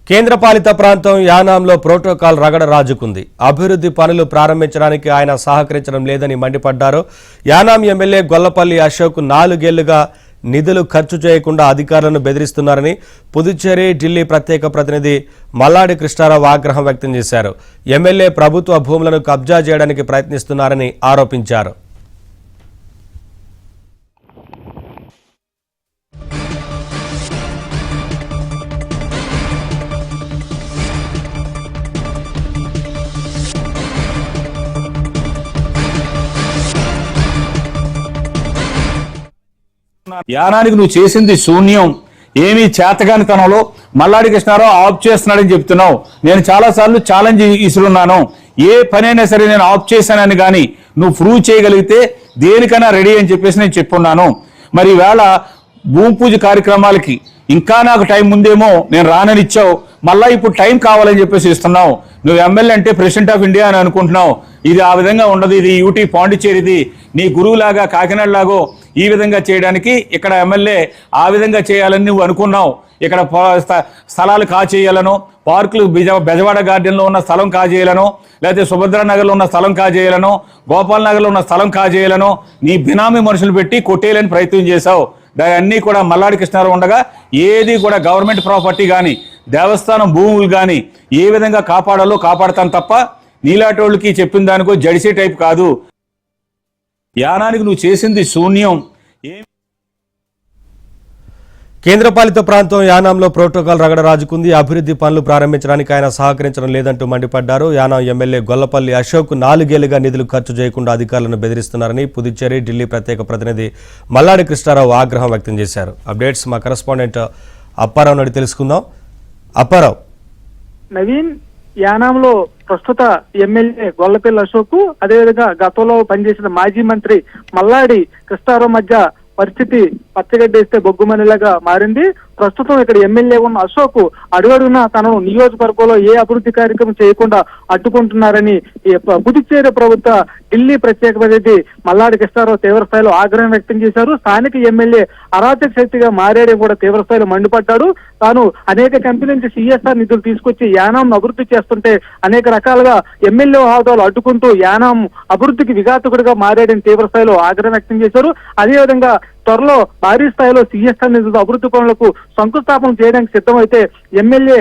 కేంద్రపాలిత ప్రాంతం యానాంలో ప్రోటోకాల్ రగడ రాజుకుంది. అభివృద్ధి పనులు ప్రారంభించడానికి ఆయన సహకరించడం లేదని మండిపడ్డారు. యానాం ఎమ్మెల్యే గొల్లపల్లి అశోక్ 4 ఏళ్లుగా నిధులు ఖర్చు చేయకుండా అధికారులను బెదిరిస్తున్నారని పుదుచ్చేరి ఢిల్లీ ప్రత్యేక ప్రతినిధి మల్లాడి కృష్ణారావు ఆగ్రహం వ్యక్తం చేశారు. ఎమ్మెల్యే ప్రభుత్వ భూములను కబ్జా చేయడానికి ప్రయత్నిస్తున్నారని ఆరోపించారు. యానానికి నువ్వు చేసింది శూన్యం. ఏమీ చేతగానితనంలో మల్లాడి కృష్ణారావు ఆఫ్ చేస్తున్నాడని చెప్తున్నావు. నేను చాలాసార్లు ఛాలెంజ్ ఇస్తున్నాను. ఏ పనైనా సరే నేను ఆఫ్ చేశానని కానీ నువ్వు ప్రూవ్ చేయగలిగితే దేనికైనా రెడీ అని చెప్పేసి నేను చెప్పున్నాను. మరి ఈవేళ భూమి పూజ కార్యక్రమాలకి ఇంకా నాకు టైం ముందేమో నేను రానని ఇచ్చావు. మళ్ళా ఇప్పుడు టైం కావాలని చెప్పేసి ఇస్తున్నావు. నువ్వు ఎమ్మెల్యే అంటే ప్రెసిడెంట్ ఆఫ్ ఇండియా అని అనుకుంటున్నావు. ఇది ఆ విధంగా ఉండదు. ఇది యూటీ పాండిచ్చేరిది. నీ గురువులాగా కాకినాడ లాగో ఈ విధంగా చేయడానికి ఇక్కడ ఎమ్మెల్యే ఆ విధంగా చేయాలని నువ్వు అనుకున్నావు. ఇక్కడ స్థలాలు కాజేయాలను, పార్కులు బెజవాడ గార్డెన్లో ఉన్న స్థలం కాజేయాలను, లేకపోతే సుభద్రానగర్లో ఉన్న స్థలం కాజేయాలను, గోపాల్ నగర్లో ఉన్న స్థలం కాజేయాలను నీ బినామీ మనుషులు పెట్టి కొట్టేయాలని ప్రయత్నం చేశావు. అన్నీ కూడా మల్లాడి కృష్ణారావు ఉండగా ఏది కూడా గవర్నమెంట్ ప్రాపర్టీ కానీ దేవస్థానం భూములు కానీ ఏ విధంగా కాపాడాలో కాపాడతాను తప్ప నీలాంటి వాళ్ళకి చెప్పిన దానికో జడిసే టైప్ కాదు. యానానికి నువ్వు చేసింది శూన్యం. కేంద్రపాలిత ప్రాంతం యానాంలో ప్రోటోకాల్ రగడ రాజుకుంది. అభివృద్ధి పనులు ప్రారంభించడానికి ఆయన సహకరించడం లేదంటూ మండిపడ్డారు. యానాం ఎమ్మెల్యే గొల్లపల్లి అశోక్ 4 ఏళ్లుగా నిధులు ఖర్చు చేయకుండా అధికారులను బెదిరిస్తున్నారని పుదుచ్చేరి ఢిల్లీ ప్రత్యేక ప్రతినిధి మల్లాడి కృష్ణారావు ఆగ్రహం వ్యక్తం చేశారు. అప్డేట్స్ మా కరెస్పాండెంట్ అప్పారావు నుండి తెలుసుకుందాం. అప్పారావు, నవీన్, యానాంలో ప్రస్తుత ఎమ్మెల్యే గొల్లపల్లి అశోక్ అదేవిధంగా గతంలో పనిచేసిన మాజీ మంత్రి మల్లాడి కృష్ణారావు మధ్య పరిస్థితి పచ్చగడ్డేస్తే బొగ్గుమనిలాగా మారింది. ప్రస్తుతం ఇక్కడ ఎమ్మెల్యే ఉన్న అశోక్ అడుగడుగునా తనను నియోజకవర్గంలో ఏ అభివృద్ధి కార్యక్రమం చేయకుండా అడ్డుకుంటున్నారని పుదుచ్చేరి ప్రభుత్వ ఢిల్లీ ప్రత్యేక ప్రతినిధి మల్లాడి కృష్ణారావు తీవ్రస్థాయిలో ఆగ్రహం వ్యక్తం చేశారు. స్థానిక ఎమ్మెల్యే అరాచక శక్తిగా మారేయడం కూడా తీవ్రస్థాయిలో మండిపడ్డాడు. తాను అనేక కంపెనీల నుంచి సిఎస్ఆర్ నిధులు తీసుకొచ్చి యానాం అభివృద్ధి చేస్తుంటే అనేక రకాలుగా ఎమ్మెల్యే హోదాలు అడ్డుకుంటూ యానాం అభివృద్ధికి విఘాతకుడిగా మారేయడం తీవ్రస్థాయిలో ఆగ్రహం వ్యక్తం చేశారు. అదేవిధంగా త్వరలో భారీ స్థాయిలో సిఎస్ఆర్ నిధులు అభివృద్ధి పనులకు శంకుస్థాపన చేయడానికి సిద్ధమైతే ఎమ్మెల్యే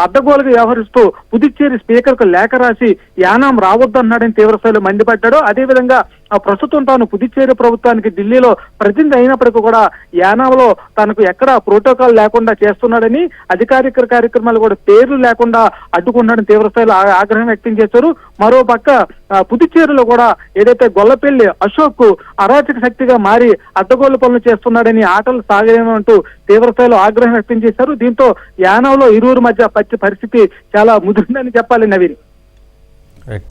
అడ్డగోలుగా వ్యవహరిస్తూ పుదుచ్చేరి స్పీకర్ కు లేఖ రాసి యానాం రావద్దన్నాడని తీవ్రస్థాయిలో మండిపడ్డాడు. అదేవిధంగా ప్రస్తుతం తాను పుదుచ్చేరి ప్రభుత్వానికి ఢిల్లీలో ప్రతినిధి అయినప్పటికీ కూడా యానాంలో తనకు ఎక్కడా ప్రోటోకాల్ లేకుండా చేస్తున్నాడని, అధికారిక కార్యక్రమాలు కూడా పేర్లు లేకుండా అడ్డుకున్నాడని తీవ్రస్థాయిలో ఆగ్రహం వ్యక్తం చేశారు. మరో పక్క పుదుచ్చేరిలో కూడా ఏదైతే గొల్లపల్లి అశోక్ అరాచక శక్తిగా మారి అడ్డగోలు పనులు చేస్తున్నాడని, ఆటలు సాగలేమంటూ తీవ్రస్థాయిలో ఆగ్రహం వ్యక్తం చేశారు. దీంతో యానాంలో ఇరువురు మధ్య పరిస్థితి చాలా ముదిరిందని చెప్పాలి. Naveen,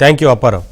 thank you Apparao.